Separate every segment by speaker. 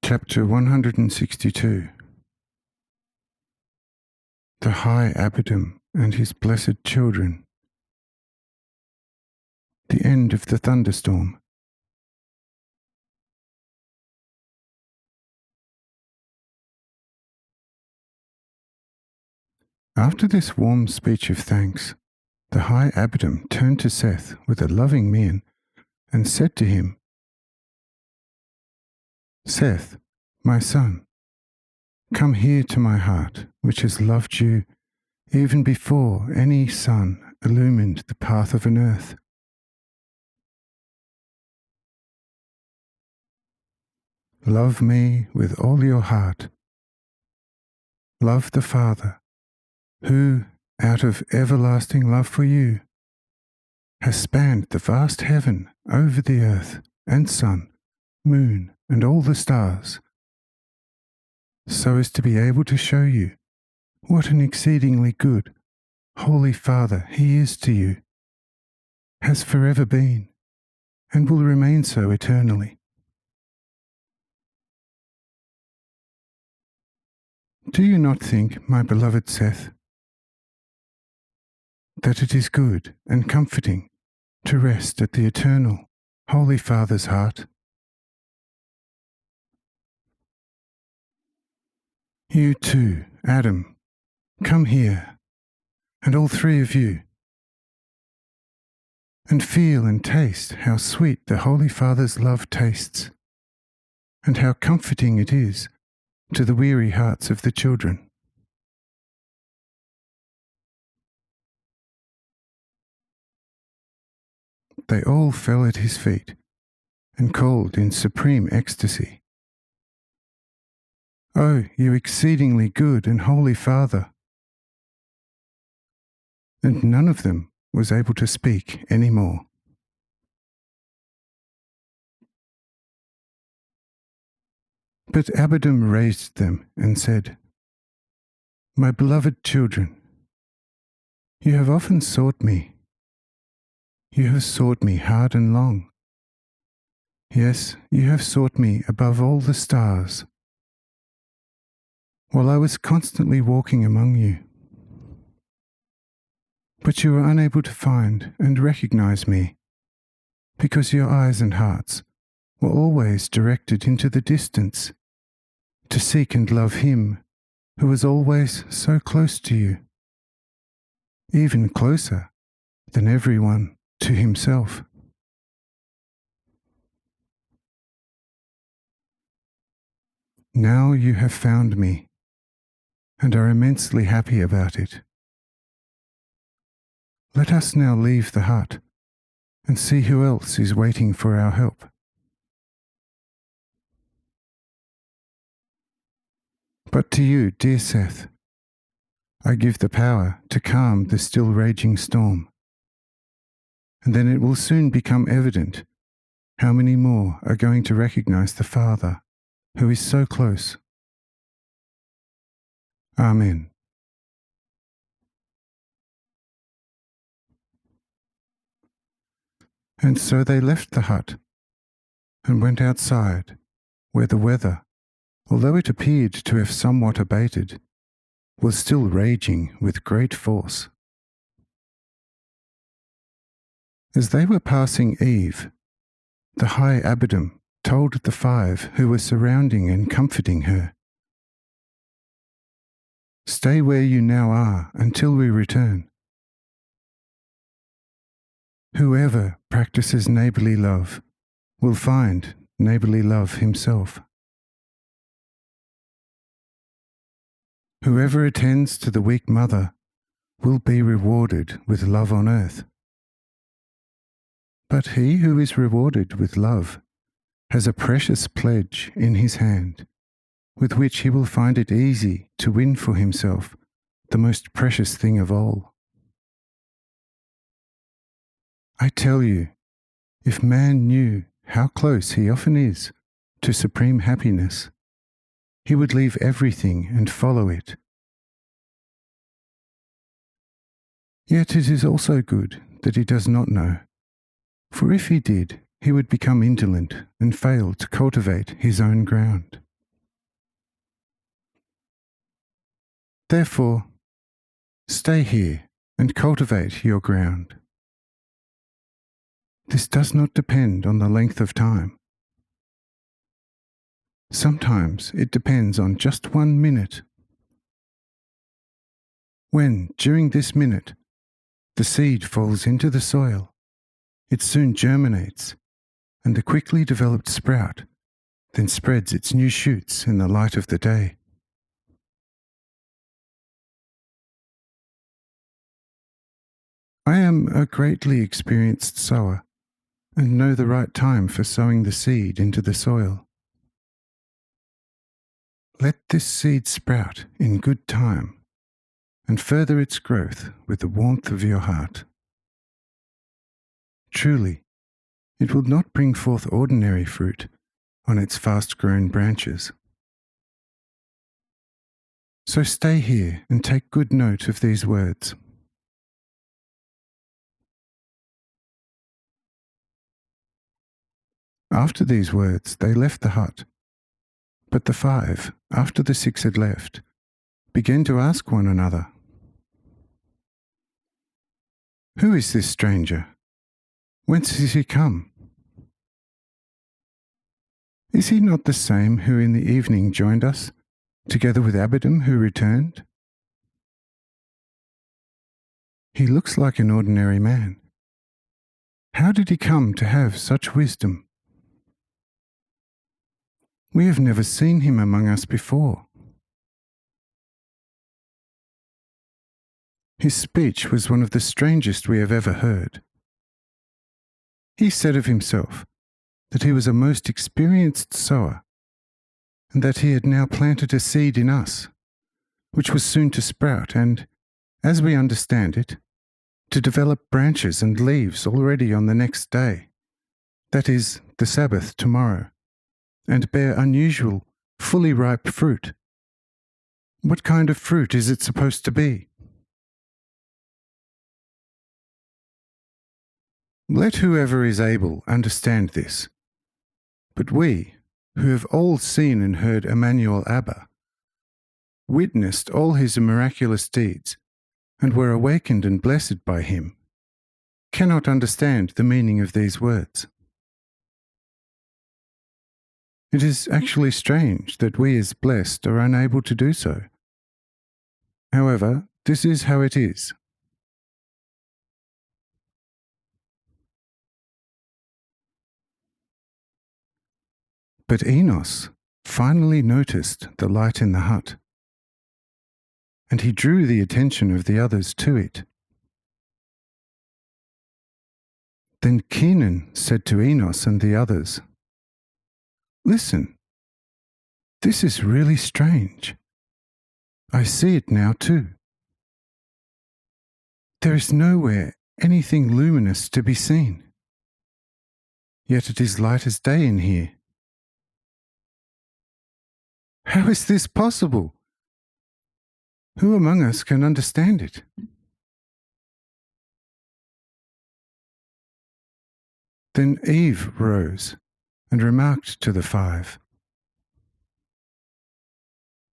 Speaker 1: Chapter 162. The High Abbot and his blessed children. The end of the thunderstorm. After this warm speech of thanks, the High Abbot turned to Seth with a loving mien and said to him, "Seth, my son, come here to my heart, which has loved you even before any sun illumined the path of an earth. Love me with all your heart. Love the Father, who, out of everlasting love for you, has spanned the vast heaven over the earth and sun, moon, and all the stars, so as to be able to show you what an exceedingly good, Holy Father he is to you, has forever been, and will remain so eternally. Do you not think, my beloved Seth, that it is good and comforting to rest at the eternal, Holy Father's heart? You too, Adam, come here, and all three of you, and feel and taste how sweet the Holy Father's love tastes, and how comforting it is to the weary hearts of the children. They all fell at his feet and called in supreme ecstasy, "Oh, you exceedingly good and holy Father!" And none of them was able to speak any more. But Abbot raised them and said, "My beloved children, you have often sought me. You have sought me hard and long. Yes, you have sought me above all the stars, while I was constantly walking among you. But you were unable to find and recognize me, because your eyes and hearts were always directed into the distance to seek and love him who was always so close to you, even closer than everyone to himself. Now you have found me and are immensely happy about it. Let us now leave the hut and see who else is waiting for our help." But to you, dear Seth, I give the power to calm the still raging storm, and then it will soon become evident how many more are going to recognize the Father who is so close. Amen. And so they left the hut and went outside, where the weather, although it appeared to have somewhat abated, was still raging with great force. As they were passing Eve, the High Abbot told the five who were surrounding and comforting her, "Stay where you now are until we return. Whoever practices neighbourly love will find neighbourly love himself. Whoever attends to the weak mother will be rewarded with love on earth. But he who is rewarded with love has a precious pledge in his hand, with which he will find it easy to win for himself the most precious thing of all. I tell you, if man knew how close he often is to supreme happiness, he would leave everything and follow it. Yet it is also good that he does not know, for if he did, he would become indolent and fail to cultivate his own ground. Therefore, stay here and cultivate your ground. This does not depend on the length of time. Sometimes it depends on just 1 minute. When, during this minute, the seed falls into the soil, it soon germinates, and the quickly developed sprout then spreads its new shoots in the light of the day. I am a greatly experienced sower and know the right time for sowing the seed into the soil. Let this seed sprout in good time and further its growth with the warmth of your heart. Truly, it will not bring forth ordinary fruit on its fast-grown branches. So stay here and take good note of these words. After these words, they left the hut. But the 5, after the 6 had left, began to ask one another, "Who is this stranger? Whence has he come? Is he not the same who in the evening joined us, together with Abidan who returned? He looks like an ordinary man. How did he come to have such wisdom? We have never seen him among us before." His speech was one of the strangest we have ever heard. He said of himself that he was a most experienced sower, and that he had now planted a seed in us, which was soon to sprout and, as we understand it, to develop branches and leaves already on the next day, that is, the Sabbath tomorrow, and bear unusual, fully ripe fruit. What kind of fruit is it supposed to be? Let whoever is able understand this. But we, who have all seen and heard Emmanuel Abba, witnessed all his miraculous deeds, and were awakened and blessed by him, cannot understand the meaning of these words. It is actually strange that we as blessed are unable to do so. However, this is how it is. But Enos finally noticed the light in the hut, and he drew the attention of the others to it. Then Kenan said to Enos and the others, "Listen, this is really strange. I see it now too. There is nowhere anything luminous to be seen, yet it is light as day in here. How is this possible? Who among us can understand it?" Then Eve rose and remarked to the 5,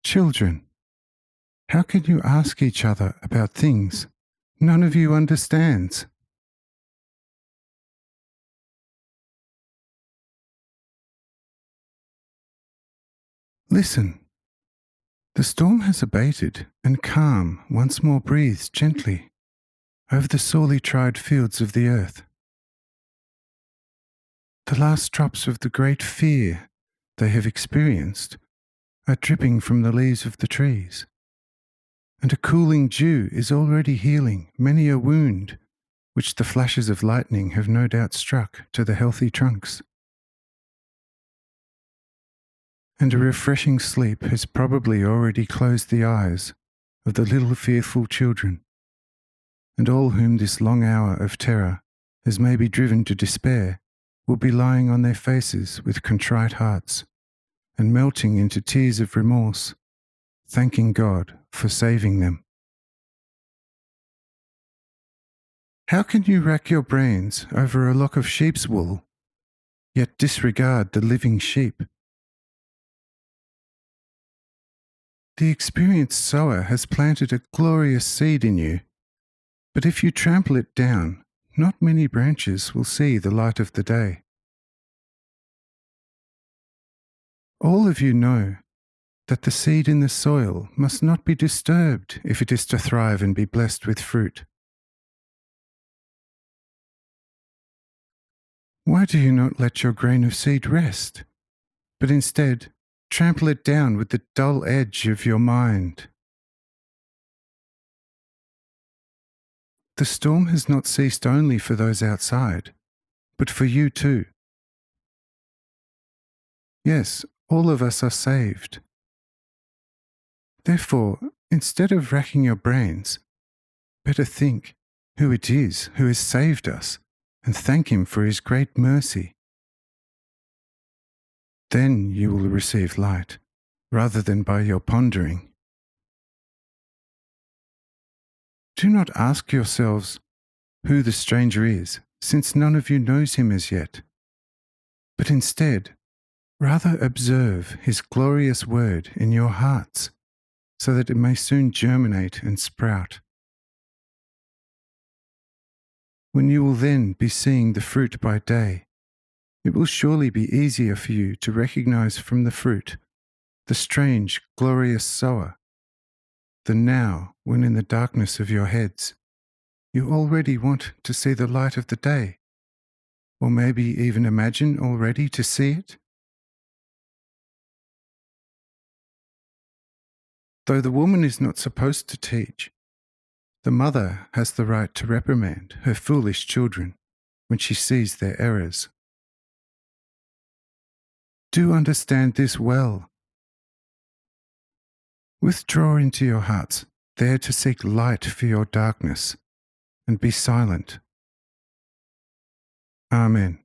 Speaker 1: "Children, how can you ask each other about things none of you understands?" Listen, the storm has abated, and calm once more breathes gently over the sorely tried fields of the earth. The last drops of the great fear they have experienced are dripping from the leaves of the trees, and a cooling dew is already healing many a wound which the flashes of lightning have no doubt struck to the healthy trunks. And a refreshing sleep has probably already closed the eyes of the little fearful children, and all whom this long hour of terror has maybe driven to despair will be lying on their faces with contrite hearts, and melting into tears of remorse, thanking God for saving them. How can you rack your brains over a lock of sheep's wool, yet disregard the living sheep? The experienced sower has planted a glorious seed in you, but if you trample it down, not many branches will see the light of the day. All of you know that the seed in the soil must not be disturbed if it is to thrive and be blessed with fruit. Why do you not let your grain of seed rest, but instead trample it down with the dull edge of your mind? The storm has not ceased only for those outside, but for you too. Yes, all of us are saved. Therefore, instead of racking your brains, better think who it is who has saved us and thank him for his great mercy. Then you will receive light, rather than by your pondering. Do not ask yourselves who the stranger is, since none of you knows him as yet, but instead, rather observe his glorious word in your hearts, so that it may soon germinate and sprout. When you will then be seeing the fruit by day, it will surely be easier for you to recognize from the fruit the strange, glorious sower, than now when in the darkness of your heads you already want to see the light of the day, or maybe even imagine already to see it. Though the woman is not supposed to teach, the mother has the right to reprimand her foolish children when she sees their errors. Do understand this well. Withdraw into your hearts, there to seek light for your darkness, and be silent. Amen.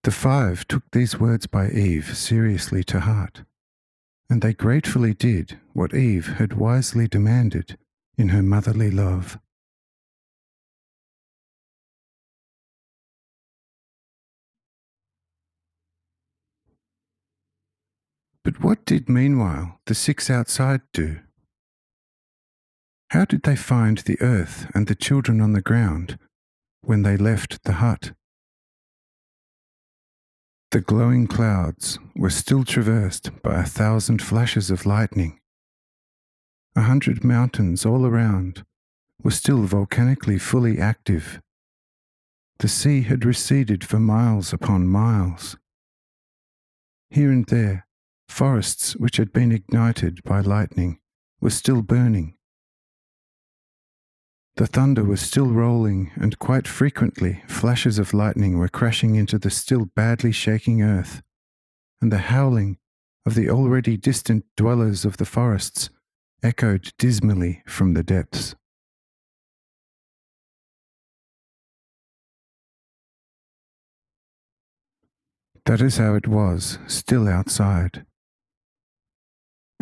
Speaker 1: The 5 took these words by Eve seriously to heart, and they gratefully did what Eve had wisely demanded in her motherly love. But what did meanwhile the 6 outside do? How did they find the earth and the children on the ground when they left the hut? The glowing clouds were still traversed by 1,000 flashes of lightning. 100 mountains all around were still volcanically fully active. The sea had receded for miles upon miles. Here and there, forests which had been ignited by lightning were still burning. The thunder was still rolling, and quite frequently flashes of lightning were crashing into the still badly shaking earth, and the howling of the already distant dwellers of the forests echoed dismally from the depths. That is how it was, still outside.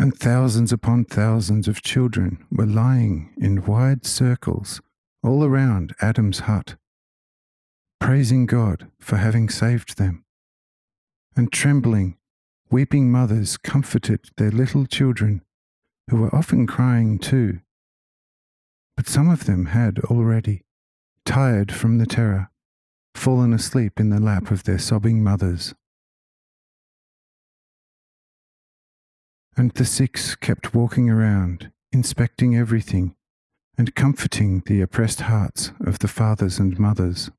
Speaker 1: And thousands upon thousands of children were lying in wide circles all around Adam's hut, praising God for having saved them. And trembling, weeping mothers comforted their little children, who were often crying too. But some of them had already, tired from the terror, fallen asleep in the lap of their sobbing mothers. And the 6 kept walking around, inspecting everything, and comforting the oppressed hearts of the fathers and mothers.